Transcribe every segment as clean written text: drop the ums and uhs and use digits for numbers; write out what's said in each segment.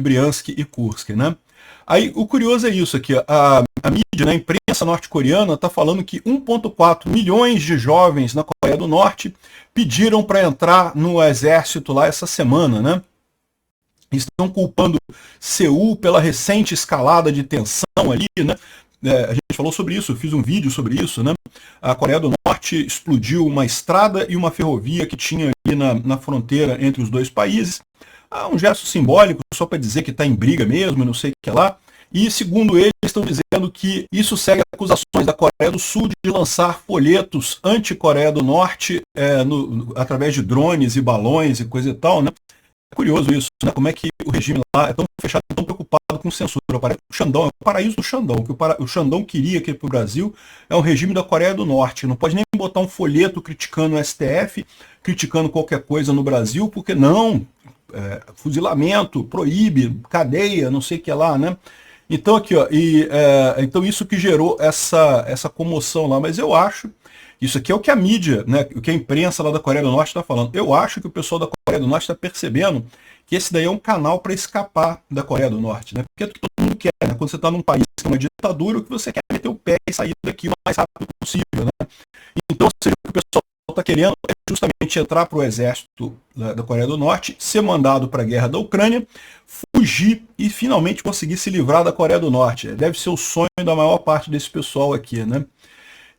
Bryansk e Kursk, né? Aí o curioso é isso aqui, a mídia, né, a imprensa norte-coreana está falando que 1,4 milhões de jovens na Coreia do Norte pediram para entrar no exército lá essa semana, né? Estão culpando Seul pela recente escalada de tensão ali, né? A gente falou sobre isso, eu fiz um vídeo sobre isso, né? A Coreia do Norte explodiu uma estrada e uma ferrovia que tinha ali na fronteira entre os dois países. Um gesto simbólico, só para dizer que está em briga mesmo, não sei o que lá. E, segundo eles, estão dizendo que isso segue acusações da Coreia do Sul de lançar folhetos anti-Coreia do Norte através de drones e balões e coisa e tal, né? É curioso isso, né? Como é que o regime lá é tão fechado, tão preocupado com censura. O Xandão é o paraíso do Xandão. O que o Xandão queria aqui para o Brasil é um regime da Coreia do Norte. Não pode nem botar um folheto criticando o STF, criticando qualquer coisa no Brasil, porque não, fuzilamento, proíbe, cadeia, não sei o que lá, né? Então aqui, ó, então isso que gerou essa comoção lá, mas eu acho, isso aqui é o que a mídia, né, o que a imprensa lá da Coreia do Norte está falando. Eu acho que o pessoal da Coreia do Norte está percebendo que esse daí é um canal para escapar da Coreia do Norte, né? Porque é o que todo mundo quer, né? Quando você está num país que é uma ditadura, o que você quer é meter o pé e sair daqui o mais rápido possível, né? Então, o que o pessoal está querendo é justamente entrar para o exército da Coreia do Norte, ser mandado para a guerra da Ucrânia, fugir e finalmente conseguir se livrar da Coreia do Norte. Deve ser o sonho da maior parte desse pessoal aqui, né?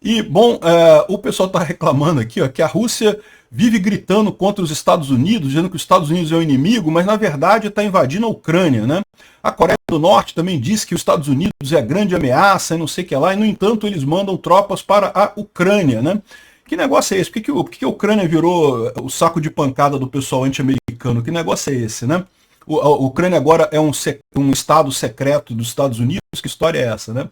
E, bom, o pessoal está reclamando aqui, ó, que a Rússia vive gritando contra os Estados Unidos, dizendo que os Estados Unidos é o inimigo, mas na verdade está invadindo a Ucrânia, né? A Coreia do Norte também diz que os Estados Unidos é a grande ameaça e não sei o que lá, e no entanto eles mandam tropas para a Ucrânia, né? Que negócio é esse? Por que a Ucrânia virou o saco de pancada do pessoal anti-americano? Que negócio é esse, né? A Ucrânia agora é um estado secreto dos Estados Unidos? Que história é essa, né?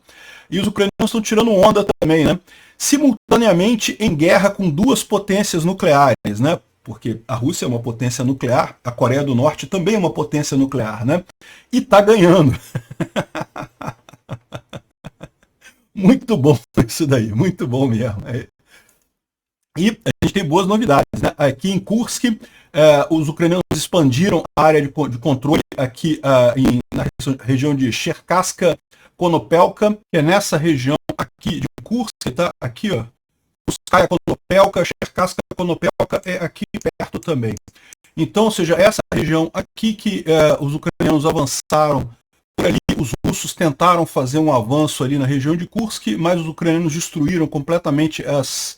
E os ucranianos estão tirando onda também, né? Simultaneamente em guerra com duas potências nucleares, né? Porque a Rússia é uma potência nuclear, a Coreia do Norte também é uma potência nuclear, né? E tá ganhando. Muito bom isso daí, muito bom mesmo. E a gente tem boas novidades, né? Aqui em Kursk, os ucranianos expandiram a área de controle aqui na região de Cherkasska Konopelka, que é nessa região aqui de Kursk, tá? Aqui, ó. Kurskaya Konopelka, Cherkasska Konopelka é aqui perto também. Então, ou seja, essa região aqui que os ucranianos avançaram por ali, os russos tentaram fazer um avanço ali na região de Kursk, mas os ucranianos destruíram completamente as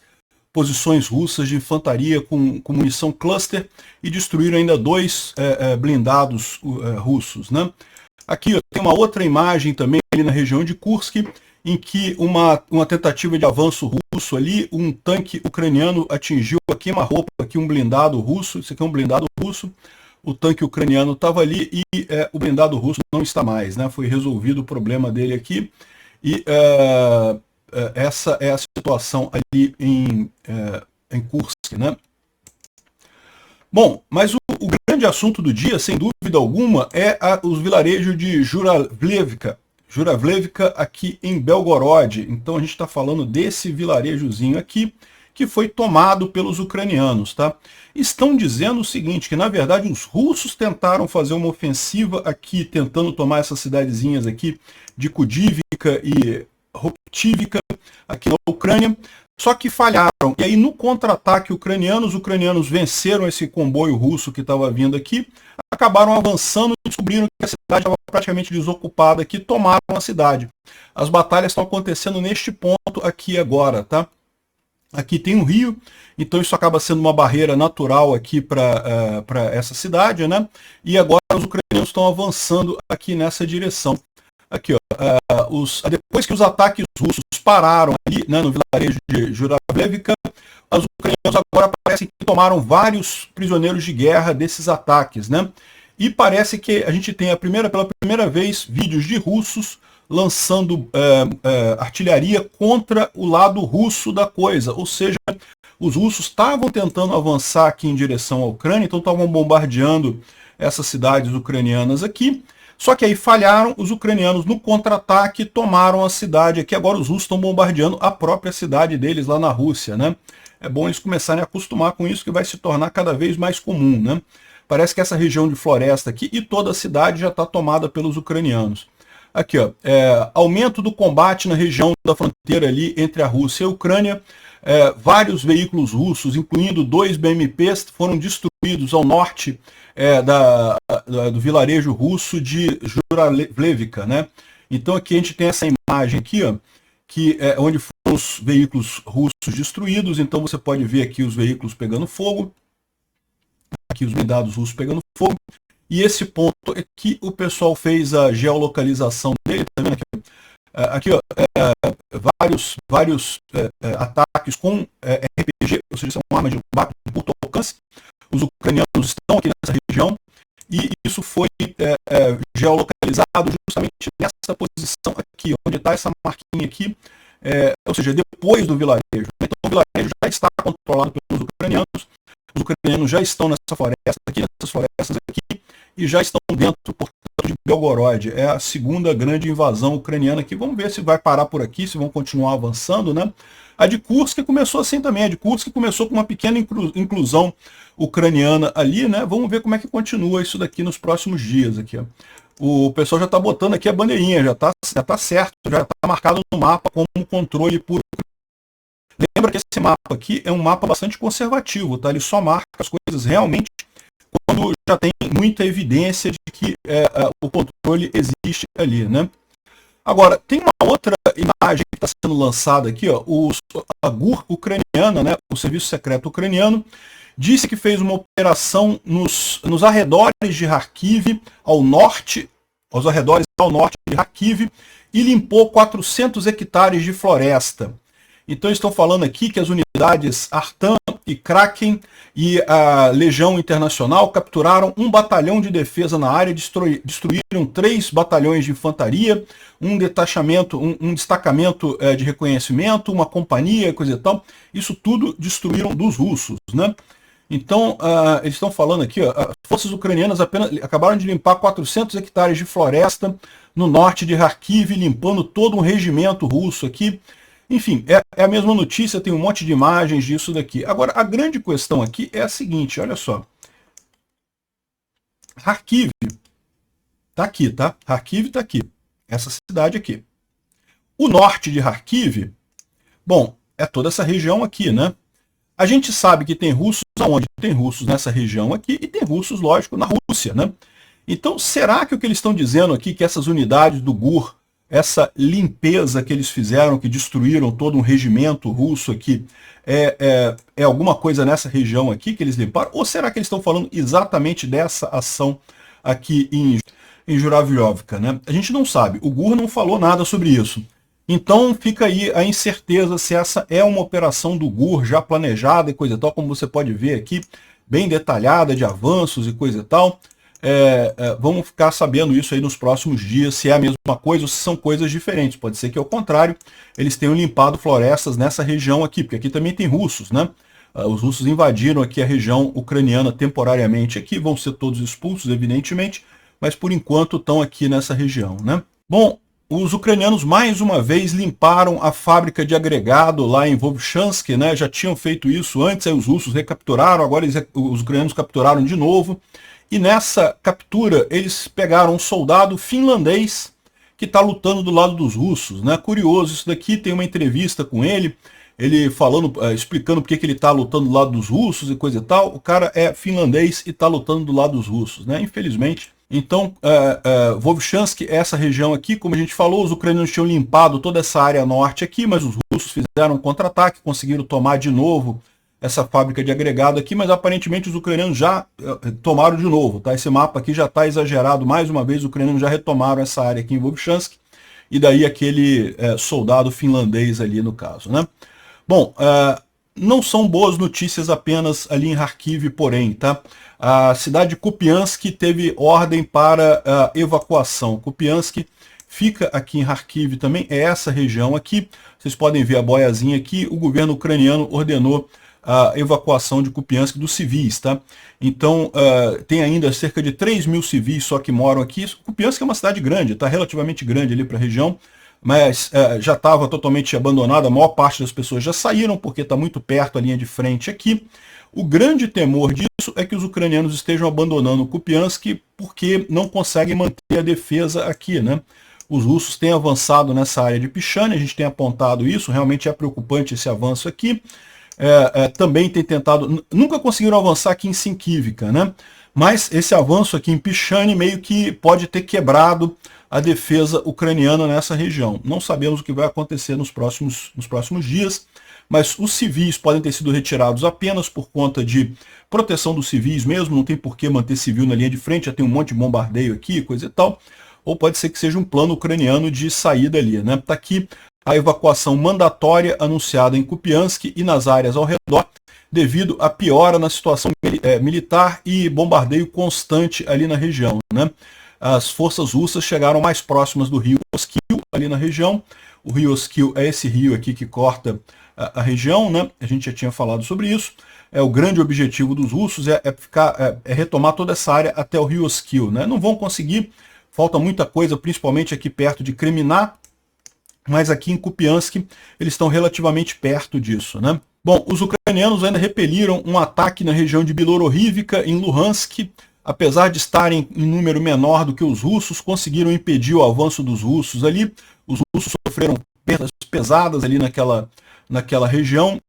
posições russas de infantaria com munição cluster e destruíram ainda 2 blindados russos, né? Aqui ó, tem uma outra imagem também ali na região de Kursk, em que uma tentativa de avanço russo ali, um tanque ucraniano atingiu a queima-roupa aqui um blindado russo, isso aqui é um blindado russo, o tanque ucraniano estava ali e o blindado russo não está mais, né? Foi resolvido o problema dele aqui e essa é a situação ali em Kursk, né? Bom, mas o grande assunto do dia, sem dúvida alguma, é os vilarejos de Juravlevka aqui em Belgorod. Então a gente está falando desse vilarejozinho aqui, que foi tomado pelos ucranianos, tá? Estão dizendo o seguinte, que na verdade os russos tentaram fazer uma ofensiva aqui, tentando tomar essas cidadezinhas aqui de Kudivka e Roktivka, aqui na Ucrânia, só que falharam. E aí no contra-ataque ucraniano, os ucranianos venceram esse comboio russo que estava vindo aqui, acabaram avançando e descobriram que a cidade estava praticamente desocupada aqui, tomaram a cidade. As batalhas estão acontecendo neste ponto aqui agora, tá? Aqui tem um rio, então isso acaba sendo uma barreira natural aqui para essa cidade, né? E agora os ucranianos estão avançando aqui nessa direção. Aqui, ó, depois que os ataques russos pararam ali, né, no vilarejo de Juravlevka, os ucranianos agora parecem que tomaram vários prisioneiros de guerra desses ataques, né? E parece que a gente tem pela primeira vez vídeos de russos lançando artilharia contra o lado russo da coisa, ou seja, os russos estavam tentando avançar aqui em direção à Ucrânia, então estavam bombardeando essas cidades ucranianas aqui, só que aí falharam, os ucranianos no contra-ataque tomaram a cidade aqui, agora os russos estão bombardeando a própria cidade deles lá na Rússia, né? É bom eles começarem a acostumar com isso, que vai se tornar cada vez mais comum, né? Parece que essa região de floresta aqui e toda a cidade já está tomada pelos ucranianos. Aqui, ó, aumento do combate na região da fronteira ali entre a Rússia e a Ucrânia. Vários veículos russos, incluindo 2 BMPs, foram destruídos ao norte do vilarejo russo de Juralevivka, né? Então aqui a gente tem essa imagem aqui, ó, que é onde foram os veículos russos destruídos. Então você pode ver aqui os veículos pegando fogo, aqui os blindados russos pegando fogo. E esse ponto é que o pessoal fez a geolocalização dele, tá vendo aqui? Aqui, ó, vários ataques com RPG, ou seja, são armas de combate de curto alcance. Os ucranianos estão aqui nessa região e isso foi geolocalizado justamente nessa posição aqui, onde está essa marquinha aqui, ou seja, depois do vilarejo. Então o vilarejo já está controlado pelos ucranianos, os ucranianos já estão nessa floresta aqui, nessas florestas aqui, e já estão dentro, portanto, de Belgorod. É a segunda grande invasão ucraniana aqui. Vamos ver se vai parar por aqui, se vão continuar avançando, né? A de Kursk começou assim também. A de Kursk começou com uma pequena inclusão ucraniana ali, né? Vamos ver como é que continua isso daqui nos próximos dias aqui, ó. O pessoal já está botando aqui a bandeirinha, já tá certo, já está marcado no mapa como controle por. Lembra que esse mapa aqui é um mapa bastante conservativo, tá? Ele só marca as coisas realmente quando já tem muita evidência de que o controle existe ali, né? Agora, tem uma outra imagem que está sendo lançada aqui, ó, a GUR ucraniana, né, o Serviço Secreto Ucraniano, disse que fez uma operação nos arredores de Kharkiv, aos arredores ao norte de Kharkiv, e limpou 400 hectares de floresta. Então estão falando aqui que as unidades Artan e Kraken e a Legião Internacional capturaram um batalhão de defesa na área, destruíram 3 batalhões de infantaria, um destacamento de reconhecimento, uma companhia, coisa e tal. Isso tudo destruíram dos russos, né? Então, eles estão falando aqui, ó, as forças ucranianas acabaram de limpar 400 hectares de floresta no norte de Kharkiv, limpando todo um regimento russo aqui. Enfim, é a mesma notícia, tem um monte de imagens disso daqui. Agora, a grande questão aqui é a seguinte, olha só. Kharkiv está aqui, tá? Kharkiv está aqui, essa cidade aqui. O norte de Kharkiv, bom, é toda essa região aqui, né? A gente sabe que tem russos aonde? Tem russos nessa região aqui e tem russos, lógico, na Rússia, né? Então, será que o que eles estão dizendo aqui, que essas unidades do GUR, essa limpeza que eles fizeram, que destruíram todo um regimento russo aqui, é alguma coisa nessa região aqui que eles limparam? Ou será que eles estão falando exatamente dessa ação aqui em Juraviovka, né? A gente não sabe. O GUR não falou nada sobre isso. Então fica aí a incerteza se essa é uma operação do GUR já planejada e coisa e tal, como você pode ver aqui, bem detalhada, de avanços e coisa e tal. Vamos ficar sabendo isso aí nos próximos dias, se é a mesma coisa ou se são coisas diferentes. Pode ser que, ao contrário, eles tenham limpado florestas nessa região aqui, porque aqui também tem russos, né? Os russos invadiram aqui a região ucraniana temporariamente aqui, vão ser todos expulsos, evidentemente, mas por enquanto estão aqui nessa região, né? Bom, os ucranianos mais uma vez limparam a fábrica de agregado lá em Vovchansk, né? Já tinham feito isso antes, aí os russos recapturaram, agora os ucranianos capturaram de novo. E nessa captura, eles pegaram um soldado finlandês que está lutando do lado dos russos, né? Curioso isso daqui, tem uma entrevista com ele falando, explicando porque que ele está lutando do lado dos russos e coisa e tal. O cara é finlandês e está lutando do lado dos russos, né? Infelizmente. Então, Vovchansk é essa região aqui, como a gente falou, os ucranianos tinham limpado toda essa área norte aqui, mas os russos fizeram um contra-ataque, conseguiram tomar de novo essa fábrica de agregado aqui, mas aparentemente os ucranianos já tomaram de novo, tá? Esse mapa aqui já está exagerado, mais uma vez os ucranianos já retomaram essa área aqui em Vovchansk, e daí aquele soldado finlandês ali no caso, né? Bom, não são boas notícias apenas ali em Kharkiv, porém, tá? A cidade de Kupiansk teve ordem para evacuação. Kupiansk fica aqui em Kharkiv também, é essa região aqui, vocês podem ver a boiazinha aqui, o governo ucraniano ordenou a evacuação de Kupiansk dos civis, tá? Então, tem ainda cerca de 3 mil civis só que moram aqui. Kupiansk é uma cidade grande, tá? Relativamente grande ali para a região. mas já estava totalmente abandonada, a maior parte das pessoas já saíram, porque está muito perto a linha de frente aqui. O grande temor disso é que os ucranianos estejam abandonando Kupiansk porque não conseguem manter a defesa aqui, né? Os russos têm avançado nessa área de Pichane, a gente tem apontado isso, realmente é preocupante esse avanço aqui. Também tem tentado, nunca conseguiram avançar aqui em Sinkivka, né? Mas esse avanço aqui em Pichane meio que pode ter quebrado a defesa ucraniana nessa região. Não sabemos o que vai acontecer nos próximos dias, mas os civis podem ter sido retirados apenas por conta de proteção dos civis mesmo, não tem por que manter civil na linha de frente, já tem um monte de bombardeio aqui, coisa e tal, ou pode ser que seja um plano ucraniano de saída ali, né? Está aqui a evacuação mandatória anunciada em Kupiansk e nas áreas ao redor, devido à piora na situação militar e bombardeio constante ali na região, né? As forças russas chegaram mais próximas do rio Oskil, ali na região. O rio Oskil é esse rio aqui que corta a região, né? A gente já tinha falado sobre isso. O grande objetivo dos russos é retomar toda essa área até o rio Oskil, né? Não vão conseguir, falta muita coisa, principalmente aqui perto de Kreminna, mas aqui em Kupiansk eles estão relativamente perto disso, né? Bom, os ucranianos ainda repeliram um ataque na região de Bilorivka, em Luhansk. Apesar de estarem em número menor do que os russos, conseguiram impedir o avanço dos russos ali. Os russos sofreram perdas pesadas ali naquela região.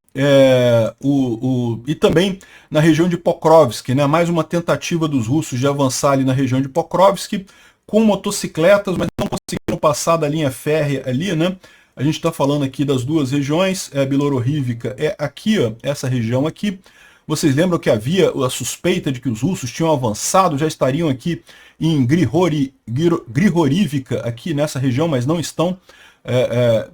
E também na região de Pokrovsk, né? Mais uma tentativa dos russos de avançar ali na região de Pokrovsk com motocicletas, mas não conseguiram passar da linha férrea ali, né? A gente está falando aqui das duas regiões, Bilorivka é aqui, ó, essa região aqui. Vocês lembram que havia a suspeita de que os russos tinham avançado, já estariam aqui em Grihorivka, aqui nessa região, mas não estão.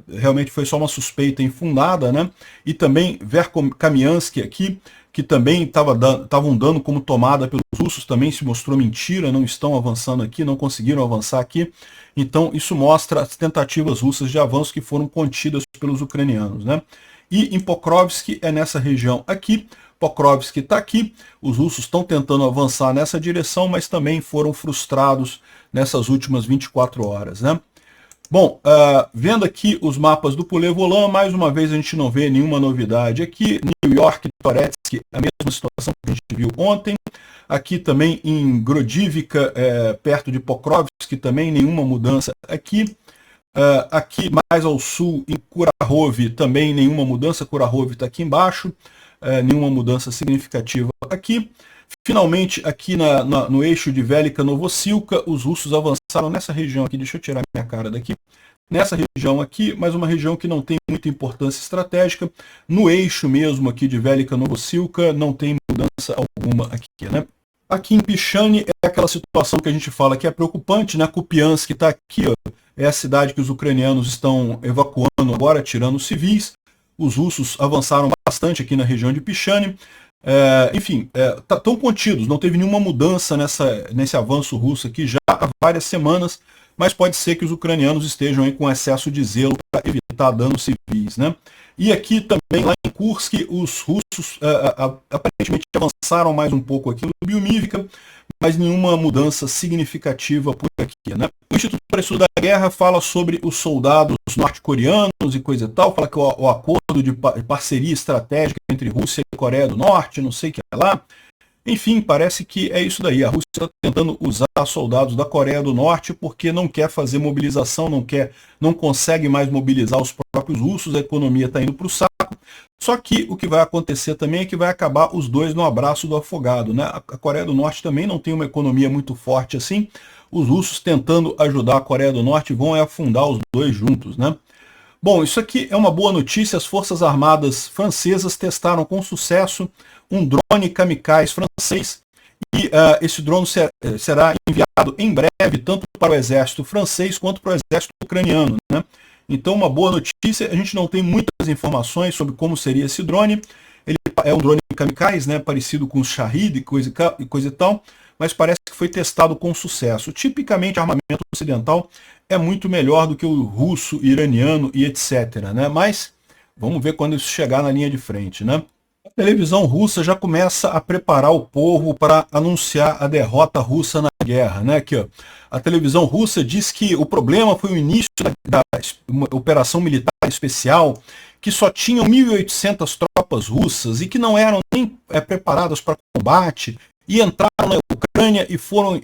Realmente foi só uma suspeita infundada, né? E também Verkhomiansk aqui, que também estavam dando como tomada pelos russos, também se mostrou mentira, não estão avançando aqui, não conseguiram avançar aqui. Então isso mostra as tentativas russas de avanço que foram contidas pelos ucranianos, né? E em Pokrovsk é nessa região aqui. Pokrovsk está aqui, os russos estão tentando avançar nessa direção, mas também foram frustrados nessas últimas 24 horas, né? Bom, vendo aqui os mapas do Pulevolan, mais uma vez a gente não vê nenhuma novidade aqui. New York, Toretsk, a mesma situação que a gente viu ontem. Aqui também em Grodivka, perto de Pokrovsk, também nenhuma mudança aqui. Aqui mais ao sul, em Kurahov, também nenhuma mudança. Kurahov está aqui embaixo. Nenhuma mudança significativa aqui. Finalmente, aqui no eixo de Velika Novosilka, os russos avançaram nessa região aqui. Deixa eu tirar minha cara daqui. Nessa região aqui, mas uma região que não tem muita importância estratégica. No eixo mesmo aqui de Velika Novosilka, não tem mudança alguma aqui, né? Aqui em Pichane é aquela situação que a gente fala que é preocupante, né? Kupiansk está aqui, ó, é a cidade que os ucranianos estão evacuando agora, tirando os civis. Os russos avançaram bastante aqui na região de Pichane. Enfim, estão contidos, não teve nenhuma mudança nesse avanço russo aqui já há várias semanas, mas pode ser que os ucranianos estejam aí com excesso de zelo para evitar danos civis, né? E aqui também, lá em Kursk, os russos aparentemente avançaram mais um pouco aqui no Biumivka, mas nenhuma mudança significativa por aqui, né? O Instituto para Estudo da Guerra fala sobre os soldados norte-coreanos e coisa e tal, fala que o acordo de parceria estratégica entre Rússia e Coreia do Norte, não sei o que é lá. Enfim, parece que é isso daí. A Rússia está tentando usar soldados da Coreia do Norte porque não quer fazer mobilização, não consegue mais mobilizar os próprios russos, a economia está indo para o saco. Só que o que vai acontecer também é que vai acabar os dois no abraço do afogado, né? A Coreia do Norte também não tem uma economia muito forte assim. Os russos tentando ajudar a Coreia do Norte vão afundar os dois juntos, né? Bom, isso aqui é uma boa notícia. As Forças Armadas francesas testaram com sucesso um drone kamikaze francês e esse drone será enviado em breve tanto para o exército francês quanto para o exército ucraniano, né? Então, uma boa notícia. A gente não tem muitas informações sobre como seria esse drone. Ele é um drone kamikaze, né, parecido com o Shahid e coisa e tal, mas parece que foi testado com sucesso. Tipicamente, armamento ocidental é muito melhor do que o russo, iraniano e etc, né? Mas vamos ver quando isso chegar na linha de frente, né? A televisão russa já começa a preparar o povo para anunciar a derrota russa na guerra, né? Aqui, ó. A televisão russa diz que o problema foi o início da operação militar especial, que só tinham 1.800 tropas russas e que não eram nem preparadas para combate, e entraram na Ucrânia e foram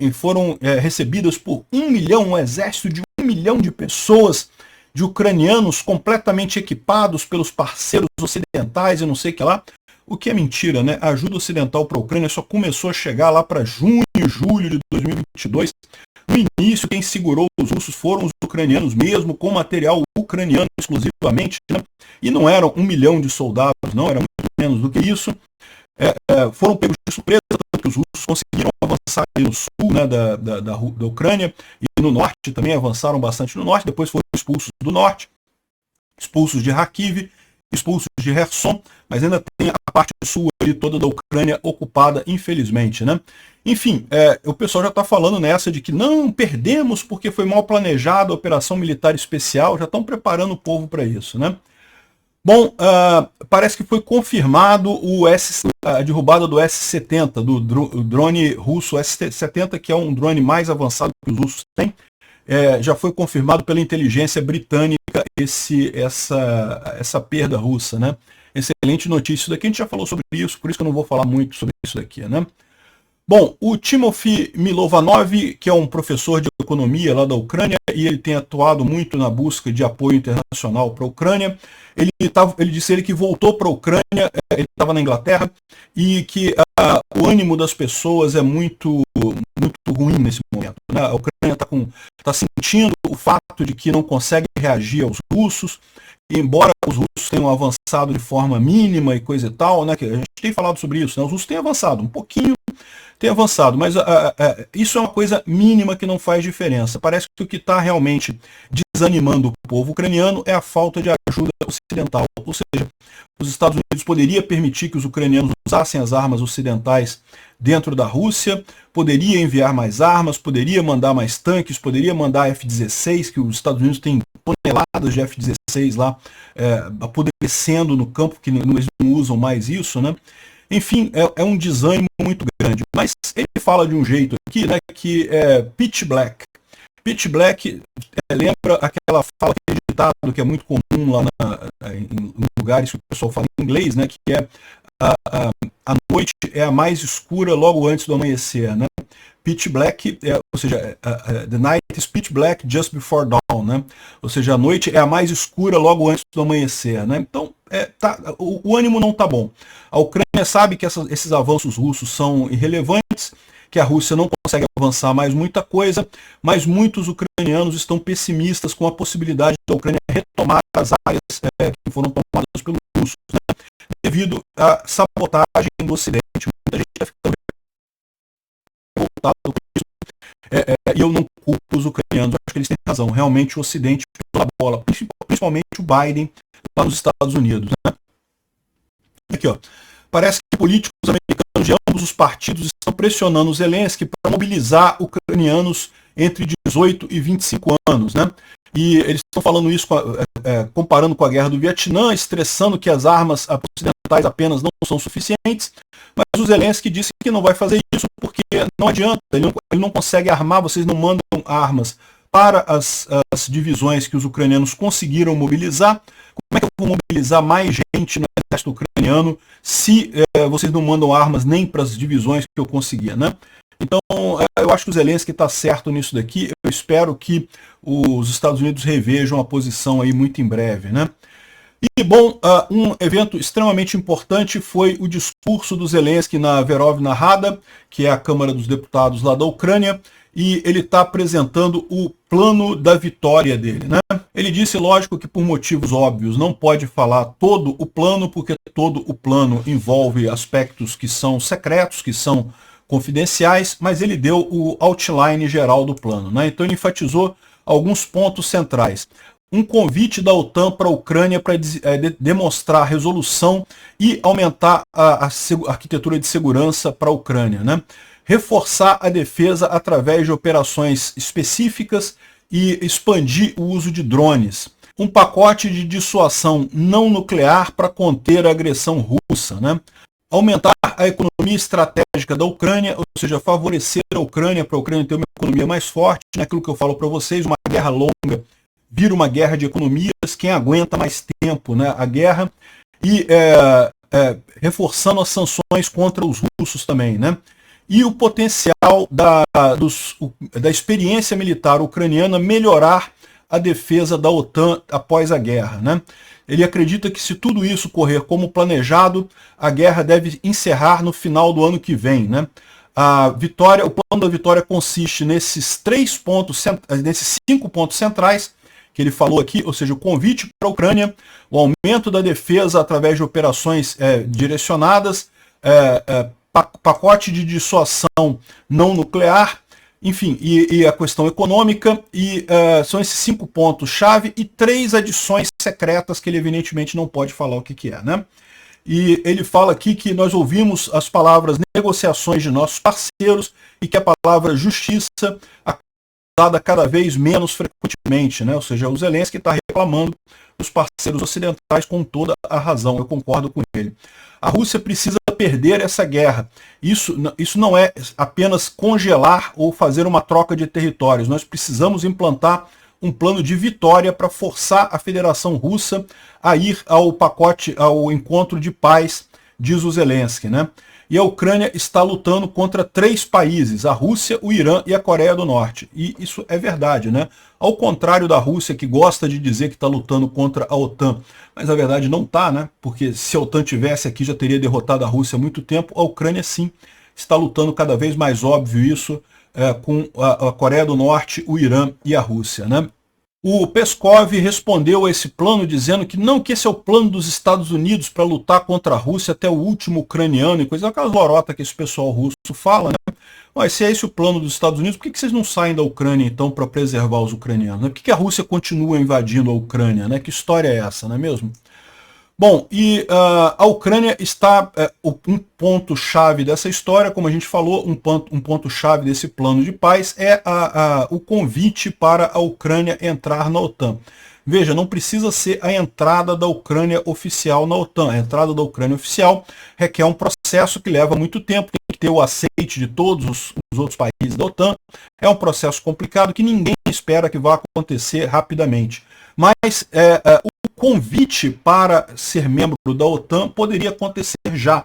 recebidas por 1 milhão, um exército de 1 milhão de pessoas, de ucranianos completamente equipados pelos parceiros ocidentais e não sei o que lá. O que é mentira, né? A ajuda ocidental para a Ucrânia só começou a chegar lá para junho e julho de 2022. No início, quem segurou os russos foram os ucranianos mesmo, com material ucraniano exclusivamente, né? E não eram 1 milhão de soldados, não, era muito menos do que isso. Foram pegos de surpresa, tanto que os russos conseguiram avançar no sul, né, da Ucrânia, e no norte também avançaram bastante no norte, depois foram expulsos do norte, expulsos de Kharkiv, expulsos de Kherson, mas ainda tem a parte sul ali toda da Ucrânia ocupada, infelizmente, né? Enfim, o pessoal já está falando nessa de que não perdemos porque foi mal planejada a operação militar especial, já estão preparando o povo para isso, né? Bom, parece que foi confirmado a derrubada do S-70, do drone russo S-70, que é um drone mais avançado que os russos têm. Já foi confirmado pela inteligência britânica essa perda russa, né? Excelente notícia. Isso daqui a gente já falou sobre isso, por isso que eu não vou falar muito sobre isso daqui, né? Bom, o Timofey Milovanov, que é um professor de economia lá da Ucrânia, e ele tem atuado muito na busca de apoio internacional para a Ucrânia, ele disse que voltou para a Ucrânia, ele estava na Inglaterra, e que o ânimo das pessoas é muito ruim nesse momento, né? A Ucrânia está sentindo o fato de que não consegue reagir aos russos, e embora os russos tenham avançado de forma mínima e coisa e tal, né? Que a gente tem falado sobre isso, né? Os russos têm avançado um pouquinho, mas isso é uma coisa mínima que não faz diferença. Parece que o que está realmente desanimando o povo ucraniano é a falta de ajuda ocidental. Ou seja, os Estados Unidos poderia permitir que os ucranianos usassem as armas ocidentais dentro da Rússia, poderia enviar mais armas, poderia mandar mais tanques, poderia mandar F-16, que os Estados Unidos têm toneladas de F-16 lá apodrecendo no campo, que eles não usam mais isso, né? Enfim, é um desânimo muito grande. Mas ele fala de um jeito aqui, né, que é pitch black. Pitch black lembra aquela fala, aquele ditado que é muito comum lá em lugares que o pessoal fala em inglês, né, que é a noite é a mais escura logo antes do amanhecer, né? Pitch black, ou seja, the night is pitch black just before dawn, né? Ou seja, a noite é a mais escura logo antes do amanhecer, né? Então, o ânimo não está bom. A Ucrânia sabe que esses avanços russos são irrelevantes, que a Rússia não consegue avançar mais muita coisa, mas muitos ucranianos estão pessimistas com a possibilidade da Ucrânia retomar as áreas que foram tomadas pelos russos, né? Devido à sabotagem do Ocidente. Muita gente fica revoltada com isso, e eu não culpo os ucranianos, acho que eles têm razão. Realmente o Ocidente pisou a bola, principalmente o Biden lá nos Estados Unidos, né? Aqui, ó. Parece que políticos americanos de ambos os partidos estão pressionando Zelensky para mobilizar ucranianos entre 18 e 25 anos, né? E eles estão falando isso, comparando com a guerra do Vietnã, estressando que as armas ocidentais apenas não são suficientes, mas o Zelensky disse que não vai fazer isso porque não adianta, ele não consegue armar, vocês não mandam armas para as divisões que os ucranianos conseguiram mobilizar. Como é que eu vou mobilizar mais gente no exército ucraniano se vocês não mandam armas nem para as divisões que eu conseguia, né? Então, eu acho que o Zelensky está certo nisso daqui. Eu espero que os Estados Unidos revejam a posição aí muito em breve, né? E, bom, um evento extremamente importante foi o discurso do Zelensky na Verovna Rada, que é a Câmara dos Deputados lá da Ucrânia, e ele está apresentando o plano da vitória dele, né? Ele disse, lógico, que por motivos óbvios não pode falar todo o plano, porque todo o plano envolve aspectos que são secretos, que são confidenciais, mas ele deu o outline geral do plano, né? Então ele enfatizou alguns pontos centrais. Um convite da OTAN para a Ucrânia para demonstrar resolução e aumentar a arquitetura de segurança para a Ucrânia, né? Reforçar a defesa através de operações específicas e expandir o uso de drones. um pacote de dissuasão não nuclear para conter a agressão russa, né? Aumentar a economia estratégica da Ucrânia, ou seja, favorecer a Ucrânia para a Ucrânia ter uma economia mais forte, né? Aquilo que eu falo para vocês, uma guerra longa vira uma guerra de economias, quem aguenta mais tempo, né? A guerra, e reforçando as sanções contra os russos também, né? E o potencial da experiência militar ucraniana melhorar a defesa da OTAN após a guerra, né? Ele acredita que se tudo isso correr como planejado, a guerra deve encerrar no final do ano que vem, né? O plano da vitória consiste nesses 5 pontos centrais que ele falou aqui, ou seja, o convite para a Ucrânia, o aumento da defesa através de operações direcionadas, pacote de dissuasão não nuclear, enfim, e a questão econômica, e são esses 5 pontos-chave e 3 adições secretas que ele evidentemente não pode falar o que é, né? E ele fala aqui que nós ouvimos as palavras negociações de nossos parceiros e que a palavra justiça é usada cada vez menos frequentemente, né? Ou seja, o Zelensky está reclamando dos parceiros ocidentais com toda a razão, eu concordo com ele. A Rússia precisa perder essa guerra. Isso não é apenas congelar ou fazer uma troca de territórios. Nós precisamos implantar um plano de vitória para forçar a Federação Russa a ir ao encontro de paz, diz o Zelensky, né? E a Ucrânia está lutando contra 3 países, a Rússia, o Irã e a Coreia do Norte. E isso é verdade, né? Ao contrário da Rússia, que gosta de dizer que está lutando contra a OTAN, mas na verdade não está, né? Porque se a OTAN tivesse aqui, já teria derrotado a Rússia há muito tempo. A Ucrânia, sim, está lutando, cada vez mais óbvio isso, com a Coreia do Norte, o Irã e a Rússia, né? O Peskov respondeu a esse plano dizendo que esse é o plano dos Estados Unidos para lutar contra a Rússia até o último ucraniano e coisa, aquela lorota que esse pessoal russo fala, né? Mas se é esse o plano dos Estados Unidos, por que vocês não saem da Ucrânia então para preservar os ucranianos, né? Por que a Rússia continua invadindo a Ucrânia, né? Que história é essa, não é mesmo? Bom, e a Ucrânia está, um ponto-chave dessa história, como a gente falou, um ponto-chave desse plano de paz é o convite para a Ucrânia entrar na OTAN. Veja, não precisa ser a entrada da Ucrânia oficial na OTAN. A entrada da Ucrânia oficial requer um processo que leva muito tempo, tem que ter o aceite de todos os outros países da OTAN. É um processo complicado que ninguém espera que vá acontecer rapidamente. Mas o convite para ser membro da OTAN poderia acontecer já,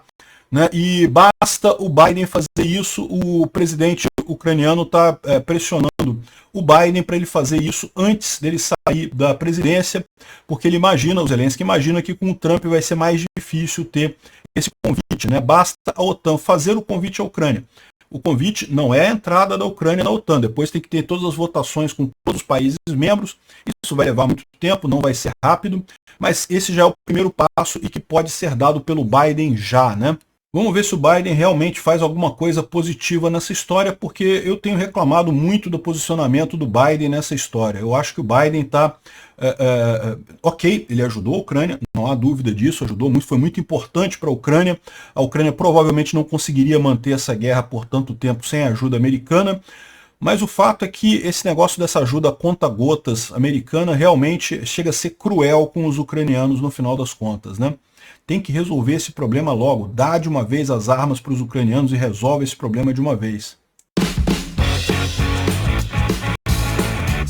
né? E basta o Biden fazer isso. O presidente ucraniano está pressionando o Biden para ele fazer isso antes dele sair da presidência, porque ele imagina, o Zelensky imagina que com o Trump vai ser mais difícil ter esse convite, né? Basta a OTAN fazer o convite à Ucrânia. O convite não é a entrada da Ucrânia na OTAN, depois tem que ter todas as votações com todos os países membros, isso vai levar muito tempo, não vai ser rápido, mas esse já é o primeiro passo e que pode ser dado pelo Biden já, né? Vamos ver se o Biden realmente faz alguma coisa positiva nessa história, porque eu tenho reclamado muito do posicionamento do Biden nessa história. Eu acho que o Biden está ok, ele ajudou a Ucrânia, não há dúvida disso, ajudou muito, foi muito importante para a Ucrânia. A Ucrânia provavelmente não conseguiria manter essa guerra por tanto tempo sem a ajuda americana, mas o fato é que esse negócio dessa ajuda a conta-gotas americana realmente chega a ser cruel com os ucranianos no final das contas, né? Tem que resolver esse problema logo, dá de uma vez as armas para os ucranianos e resolve esse problema de uma vez.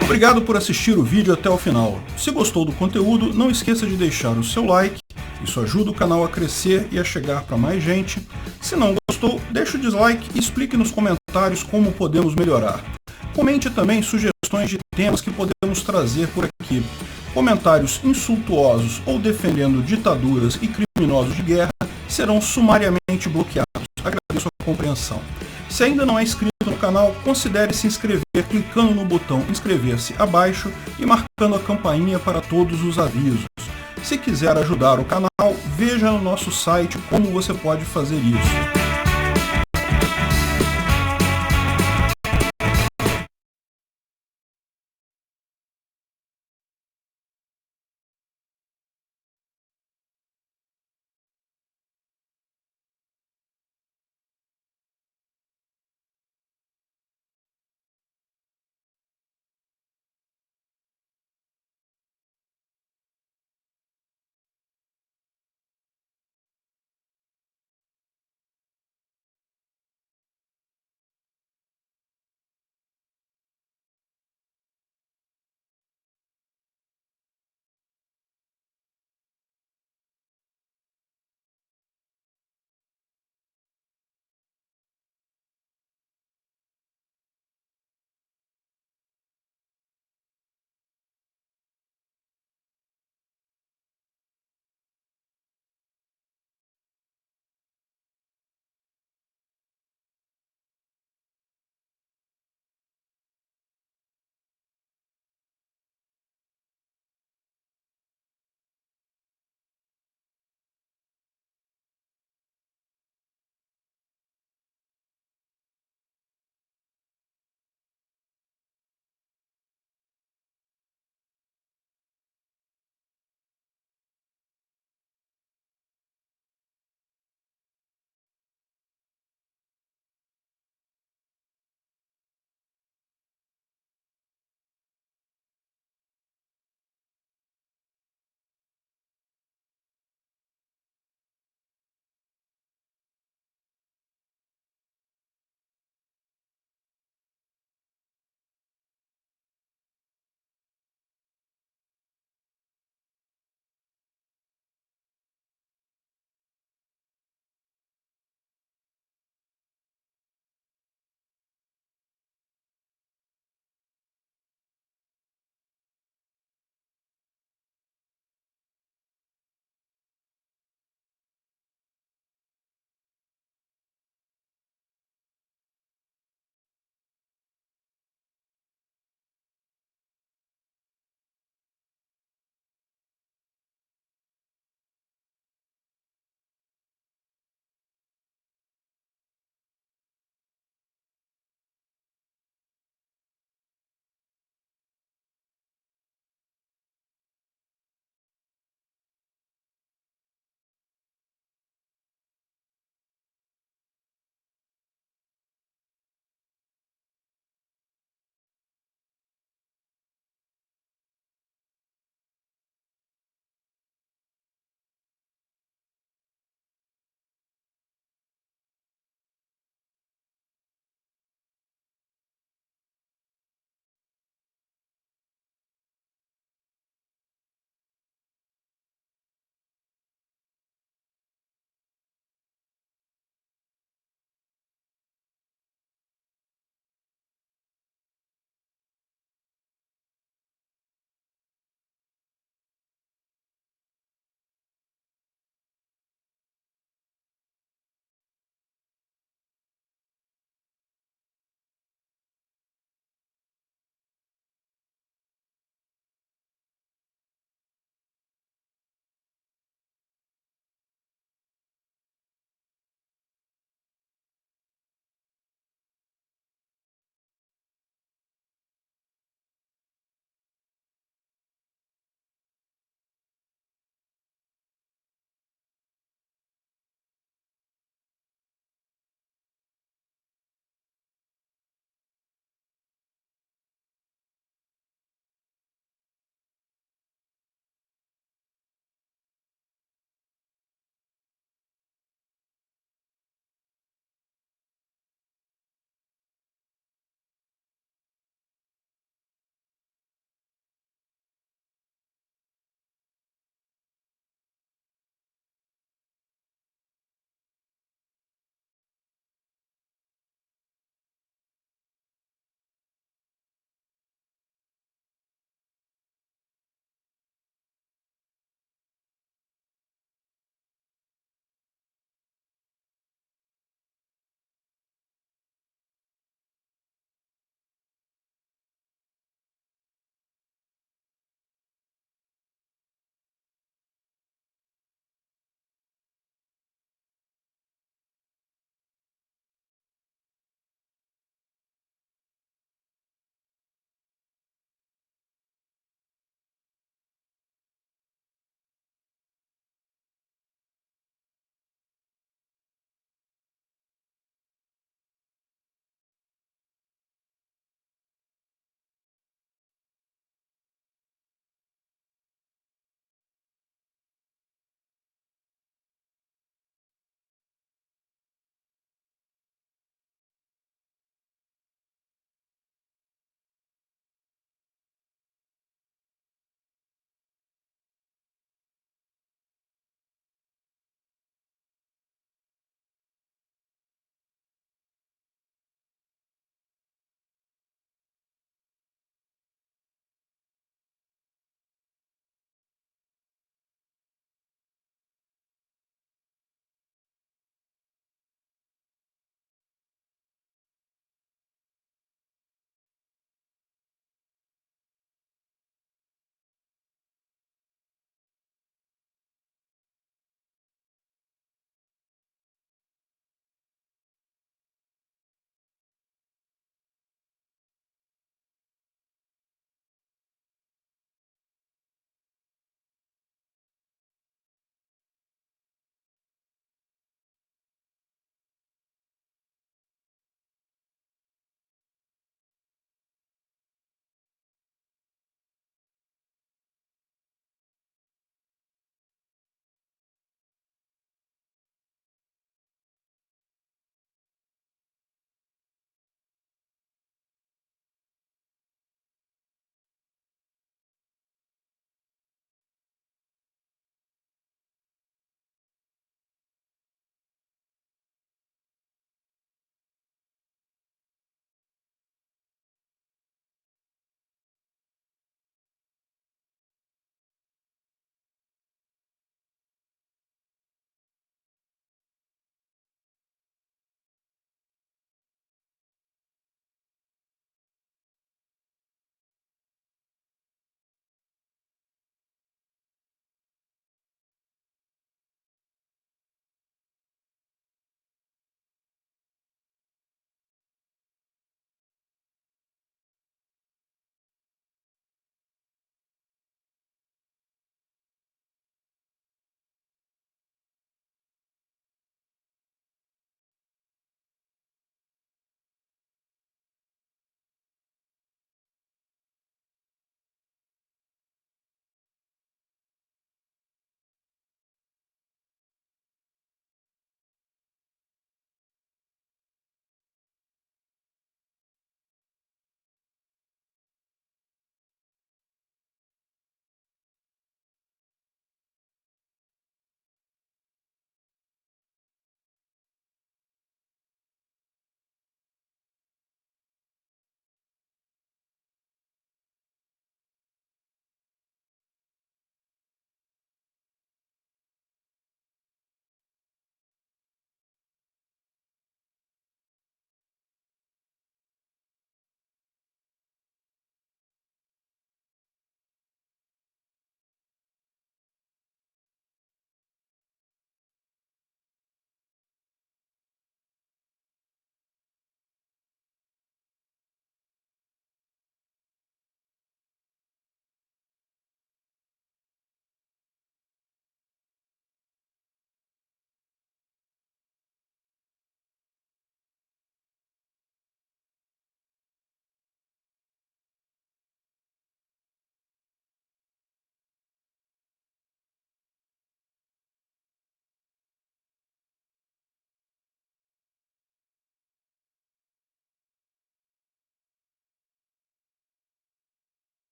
Obrigado por assistir o vídeo até o final. Se gostou do conteúdo, não esqueça de deixar o seu like, isso ajuda o canal a crescer e a chegar para mais gente. Se não gostou, deixe o dislike e explique nos comentários como podemos melhorar. Comente também sugestões de temas que podemos trazer por aqui. Comentários insultuosos ou defendendo ditaduras e criminosos de guerra serão sumariamente bloqueados. Agradeço a compreensão. Se ainda não é inscrito no canal, considere se inscrever clicando no botão inscrever-se abaixo e marcando a campainha para todos os avisos. Se quiser ajudar o canal, veja no nosso site como você pode fazer isso.